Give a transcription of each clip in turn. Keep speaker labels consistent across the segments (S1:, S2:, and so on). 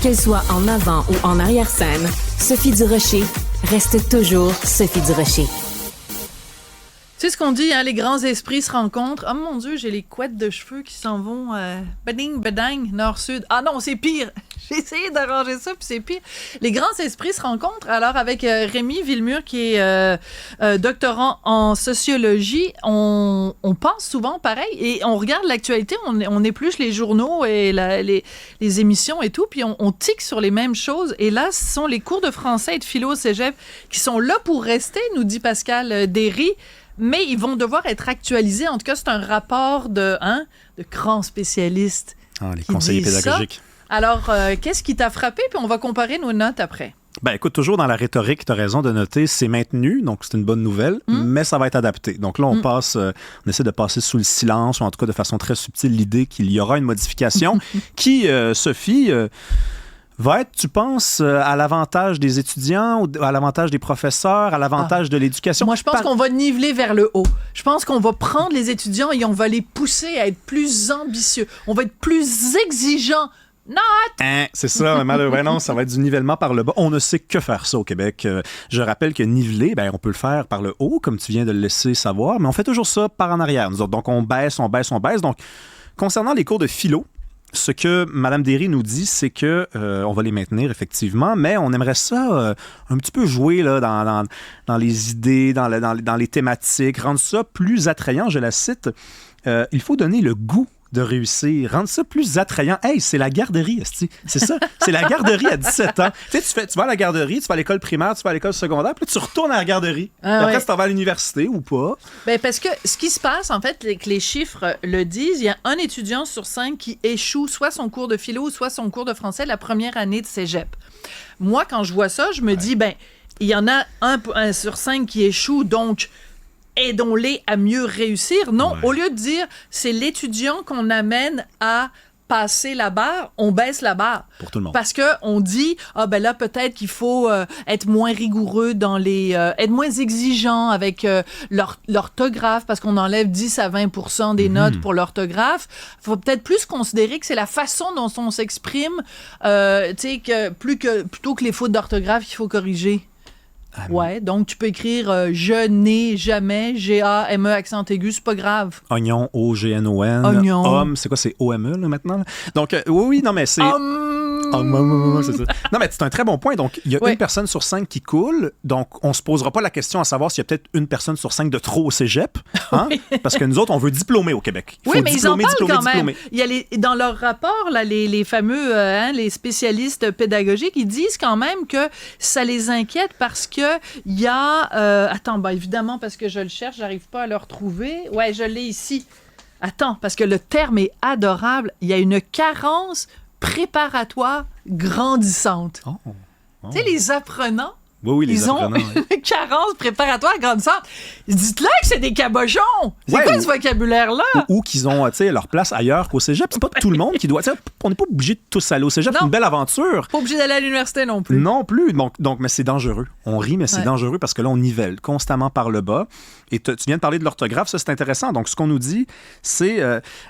S1: Qu'elle soit en avant ou en arrière-scène, Sophie Durocher reste toujours Sophie Durocher.
S2: Tu sais ce qu'on dit, hein, les grands esprits se rencontrent. Oh mon Dieu, j'ai les couettes de cheveux qui s'en vont bading, badang, nord-sud. Ah non, c'est pire. J'ai essayé d'arranger ça, puis c'est pire. Les grands esprits se rencontrent. Alors, avec Rémi Villemur, qui est doctorant en sociologie, on pense souvent pareil. Et on regarde l'actualité, on épluche les journaux et les émissions et tout, puis on tique sur les mêmes choses. Et là, ce sont les cours de français et de philo au cégep qui sont là pour rester, nous dit Pascal Derry. Mais ils vont devoir être actualisés. En tout cas, c'est un rapport de grands spécialistes.
S3: Les conseillers pédagogiques.
S2: Ça. Alors, qu'est-ce qui t'a frappé? Puis on va comparer nos notes après.
S3: Ben écoute, toujours dans la rhétorique, tu as raison de noter, c'est maintenu, donc c'est une bonne nouvelle, mais ça va être adapté. Donc là, on essaie de passer sous le silence, ou en tout cas de façon très subtile, l'idée qu'il y aura une modification qui, Sophie... va être, tu penses, à l'avantage des étudiants, ou à l'avantage des professeurs, à l'avantage de l'éducation?
S2: Moi, je pense qu'on va niveler vers le haut. Je pense qu'on va prendre les étudiants et on va les pousser à être plus ambitieux. On va être plus exigeants.
S3: C'est ça, malheureusement, non, ça va être du nivellement par le bas. On ne sait que faire ça au Québec. Je rappelle que niveler, on peut le faire par le haut, comme tu viens de le laisser savoir, mais on fait toujours ça par en arrière. Nous autres. Donc, on baisse. Donc, concernant les cours de philo, ce que Mme Derry nous dit, c'est que on va les maintenir, effectivement, mais on aimerait ça un petit peu jouer là, dans les idées, dans les thématiques, rendre ça plus attrayant, je la cite. Il faut donner le goût de réussir, rendre ça plus attrayant. Hey, c'est la garderie, c'est ça. C'est la garderie à 17 ans. Tu sais, tu vas à la garderie, tu vas à l'école primaire, tu vas à l'école secondaire, puis là, tu retournes à la garderie. Après, tu t'en vas à l'université ou pas.
S2: Ben, parce que ce qui se passe, en fait, que les chiffres le disent, il y a un étudiant sur 5 qui échoue soit son cours de philo, soit son cours de français la première année de cégep. Moi, quand je vois ça, je me dis, il y en a un sur 5 qui échoue, donc... aidons-les à mieux réussir. Non, au lieu de dire c'est l'étudiant qu'on amène à passer la barre, on baisse la barre.
S3: Pour tout le monde. Parce
S2: qu'on dit, là, peut-être qu'il faut être moins rigoureux être moins exigeant avec l'orthographe, parce qu'on enlève 10 à 20% des notes pour l'orthographe. Il faut peut-être plus considérer que c'est la façon dont on s'exprime, plutôt que les fautes d'orthographe qu'il faut corriger. Ouais, donc tu peux écrire je n'ai jamais, G-A-M-E, accent aigu, c'est pas grave.
S3: Oignon, O-G-N-O-N.
S2: Oignon.
S3: Homme, c'est quoi, c'est O-M-E là, maintenant? Donc, oui, non, mais c'est... c'est ça. Non, mais c'est un très bon point. Donc, il y a une personne sur 5 qui coule. Donc, on se posera pas la question à savoir s'il y a peut-être une personne sur 5 de trop au cégep. Hein? Parce que nous autres, on veut diplômer au Québec.
S2: Oui, mais ils en parlent quand même. Il y a dans leur rapport, là, les fameux les spécialistes pédagogiques, ils disent quand même que ça les inquiète parce que il y a... évidemment, parce que je le cherche, j'arrive pas à le retrouver. Ouais, je l'ai ici. Attends, parce que le terme est adorable. Il y a une carence préparatoire grandissante. Tu sais, les apprenants,
S3: ils
S2: ont une carence préparatoire grandissante. Dites-leur que c'est des cabochons. C'est quoi ce vocabulaire-là?
S3: Ou qu'ils ont leur place ailleurs qu'au cégep. C'est pas tout le monde qui doit... On n'est pas obligé de tous aller au cégep. C'est une belle aventure.
S2: Pas obligé d'aller à l'université non plus.
S3: Non plus. Donc, mais c'est dangereux. On rit, mais c'est dangereux parce que là, on nivelle constamment par le bas. Et tu viens de parler de l'orthographe. Ça, c'est intéressant. Donc, ce qu'on nous dit, c'est...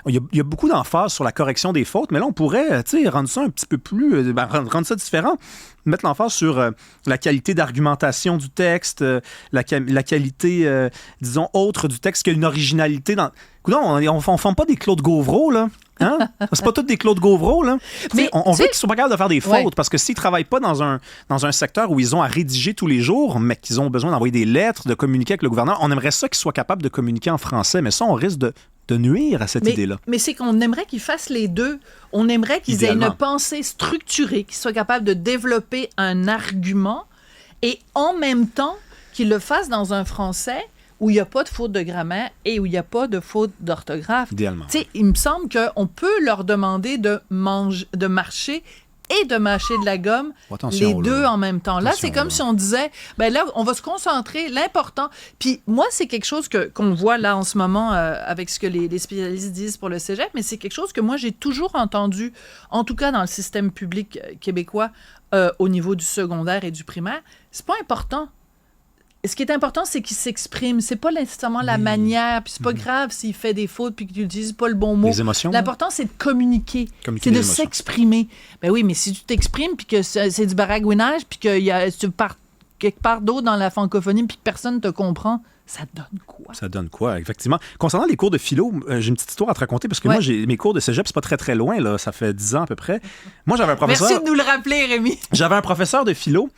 S3: Il y a beaucoup d'emphase sur la correction des fautes, mais là, on pourrait rendre ça un petit peu plus... rendre ça différent. Mettre l'emphase sur la qualité d'argumentation du texte, la qualité, disons, autre du texte, qu'il y a une originalité dans... Écoute, on ne forme pas des Claude Gauvreau, là. Hein? C'est pas tous des Claude Gauvreau, là. Mais on veut qu'ils soient pas capables de faire des fautes, parce que s'ils travaillent pas dans un secteur où ils ont à rédiger tous les jours, mais qu'ils ont besoin d'envoyer des lettres, de communiquer avec le gouvernement, on aimerait ça qu'ils soient capables de communiquer en français, mais ça, on risque de nuire à cette idée-là.
S2: Mais c'est qu'on aimerait qu'ils fassent les deux. On aimerait qu'ils aient une pensée structurée, qu'ils soient capables de développer un argument et en même temps qu'ils le fassent dans un français où il n'y a pas de faute de grammaire et où il n'y a pas de faute d'orthographe.
S3: Idéalement.
S2: Il me semble qu'on peut leur demander de marcher et de mâcher de la gomme, les deux en même temps. Là, c'est comme si on disait, là, on va se concentrer, l'important. Puis moi, c'est quelque chose qu'on voit là en ce moment avec ce que les spécialistes disent pour le cégep, mais c'est quelque chose que moi, j'ai toujours entendu, en tout cas dans le système public québécois, au niveau du secondaire et du primaire. C'est pas important. ce qui est important, c'est qu'il s'exprime. C'est pas nécessairement la manière, puis c'est pas grave s'il fait des fautes puis que tu n'utilises pas le bon mot.
S3: Les émotions.
S2: L'important, c'est de communiquer. C'est de s'exprimer. Ben oui, mais si tu t'exprimes puis que c'est du baragouinage puis que tu pars quelque part d'autre dans la francophonie puis que personne ne te comprend, ça donne quoi?
S3: Ça donne quoi, effectivement. Concernant les cours de philo, j'ai une petite histoire à te raconter parce que moi, mes cours de cégep, c'est pas très, très loin, là. Ça fait 10 ans à peu près. Moi, j'avais un professeur...
S2: Merci de nous le rappeler, Rémi.
S3: J'avais un professeur de philo...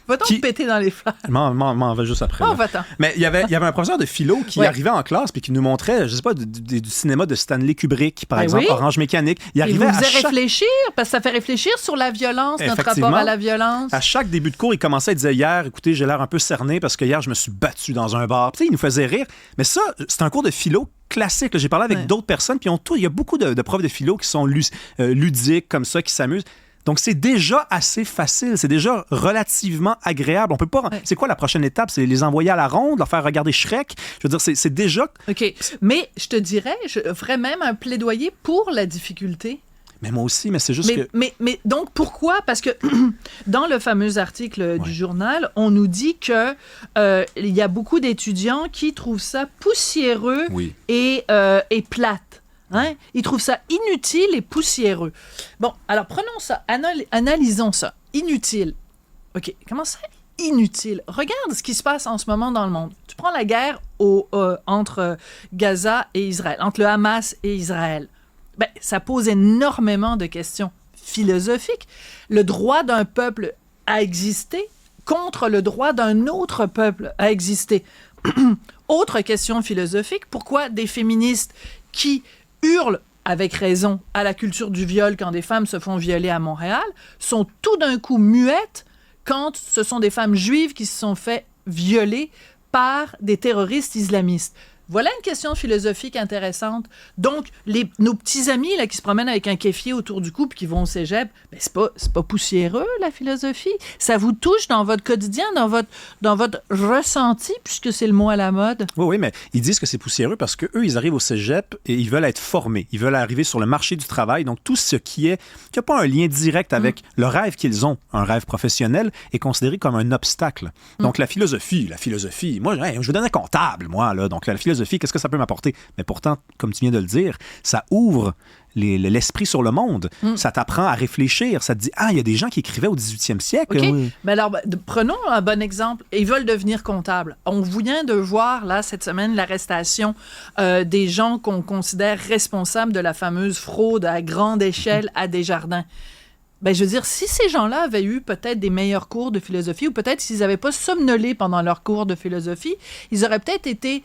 S2: Va-t-on péter dans les fleurs?
S3: M'en va juste après.
S2: Oh, va-t'en.
S3: Mais il y avait un professeur de philo qui arrivait en classe puis qui nous montrait, je sais pas, du cinéma de Stanley Kubrick, par exemple, Orange Mécanique. Il
S2: vous faisait réfléchir, parce que ça fait réfléchir sur la violence, notre rapport à la violence.
S3: À chaque début de cours, il commençait à dire hier, écoutez, j'ai l'air un peu cerné parce que hier, je me suis battu dans un bar. Tu sais, il nous faisait rire. Mais ça, c'est un cours de philo classique. J'ai parlé avec d'autres personnes, puis il y a beaucoup de profs de philo qui sont ludiques, comme ça, qui s'amusent. Donc, c'est déjà assez facile. C'est déjà relativement agréable. On peut pas... C'est quoi la prochaine étape? C'est les envoyer à la ronde, leur faire regarder Shrek? Je veux dire, c'est déjà...
S2: OK. Mais je te dirais, je ferais même un plaidoyer pour la difficulté.
S3: Mais moi aussi, mais c'est juste que...
S2: Mais donc, pourquoi? Parce que dans le fameux article du journal, on nous dit que il y a beaucoup d'étudiants qui trouvent ça poussiéreux et plate. Hein? Ils trouvent ça inutile et poussiéreux. Bon, alors prenons ça, analysons ça. Inutile. OK, comment ça, inutile? Regarde ce qui se passe en ce moment dans le monde. Tu prends la guerre entre Gaza et Israël, entre le Hamas et Israël. Ben, ça pose énormément de questions philosophiques. Le droit d'un peuple à exister contre le droit d'un autre peuple à exister. Autre question philosophique, pourquoi des féministes qui hurlent avec raison à la culture du viol quand des femmes se font violer à Montréal sont tout d'un coup muettes quand ce sont des femmes juives qui se sont fait violer par des terroristes islamistes? Voilà une question philosophique intéressante. Donc, nos petits amis là, qui se promènent avec un kéfier autour du cou puis qui vont au cégep, ben, c'est pas poussiéreux, la philosophie. Ça vous touche dans votre quotidien, dans votre ressenti, puisque c'est le mot à la mode.
S3: Oui, mais ils disent que c'est poussiéreux parce qu'eux, ils arrivent au cégep et ils veulent être formés. Ils veulent arriver sur le marché du travail. Donc, tout ce qui n'a pas un lien direct avec le rêve qu'ils ont, un rêve professionnel, est considéré comme un obstacle. Donc, la philosophie, moi, je veux donner comptable, moi, là. Donc, la philosophie, qu'est-ce que ça peut m'apporter? Mais pourtant, comme tu viens de le dire, ça ouvre l'esprit sur le monde. Ça t'apprend à réfléchir. Ça te dit, il y a des gens qui écrivaient au 18e siècle.
S2: OK. Oui. Mais alors, prenons un bon exemple. Ils veulent devenir comptables. On vient de voir, là, cette semaine, l'arrestation des gens qu'on considère responsables de la fameuse fraude à grande échelle à Desjardins. Ben, je veux dire, si ces gens-là avaient eu peut-être des meilleurs cours de philosophie ou peut-être s'ils n'avaient pas somnolé pendant leur cours de philosophie, ils auraient peut-être été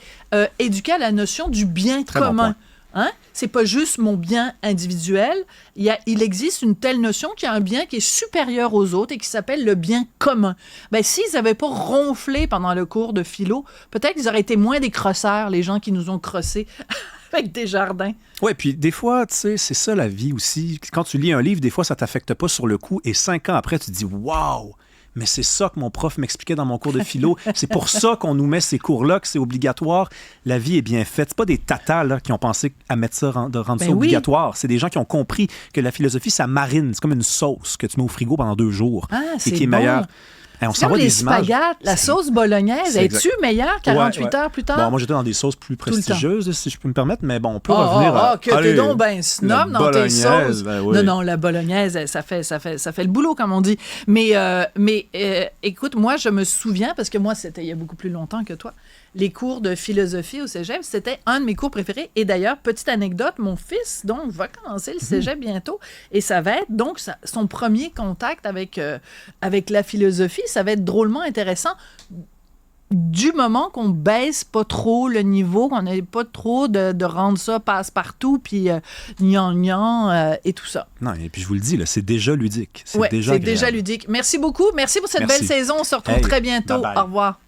S2: éduqués à la notion du bien commun. Hein? C'est pas juste mon bien individuel. Il existe une telle notion qu'il y a un bien qui est supérieur aux autres et qui s'appelle le bien commun. Ben, s'ils n'avaient pas ronflé pendant le cours de philo, peut-être qu'ils auraient été moins des crosseurs, les gens qui nous ont crossés avec Desjardins.
S3: Oui, puis des fois, tu sais, c'est ça la vie aussi. Quand tu lis un livre, des fois, ça t'affecte pas sur le coup et 5 ans après, tu te dis « Wow! » Mais c'est ça que mon prof m'expliquait dans mon cours de philo. C'est pour ça qu'on nous met ces cours-là, que c'est obligatoire. La vie est bien faite. C'est pas des tatas là, qui ont pensé à mettre ça, de rendre ça obligatoire. C'est des gens qui ont compris que la philosophie, ça marine. C'est comme une sauce que tu mets au frigo pendant 2 jours et qui est meilleure. On s'envoie des images.
S2: La sauce bolognaise, es-tu meilleure 48 heures plus tard?
S3: Bon, moi, j'étais dans des sauces plus prestigieuses, si je peux me permettre, mais bon, on peut revenir à...
S2: que t'es donc ben snob dans tes sauces.
S3: Ben oui.
S2: Non, la bolognaise, ça fait le boulot, comme on dit. Mais écoute, moi, je me souviens, parce que moi, c'était il y a beaucoup plus longtemps que toi, les cours de philosophie au cégep, c'était un de mes cours préférés. Et d'ailleurs, petite anecdote, mon fils, donc, va commencer le cégep bientôt. Et ça va être, donc, son premier contact avec la philosophie. Ça va être drôlement intéressant du moment qu'on baisse pas trop le niveau, qu'on n'ait pas trop de rendre ça passe-partout, puis gnang et tout ça.
S3: Non, et puis je vous le dis, là, c'est déjà ludique.
S2: C'est déjà ludique. Merci beaucoup. Merci pour cette belle saison. On se retrouve très bientôt.
S3: Bye bye.
S2: Au revoir.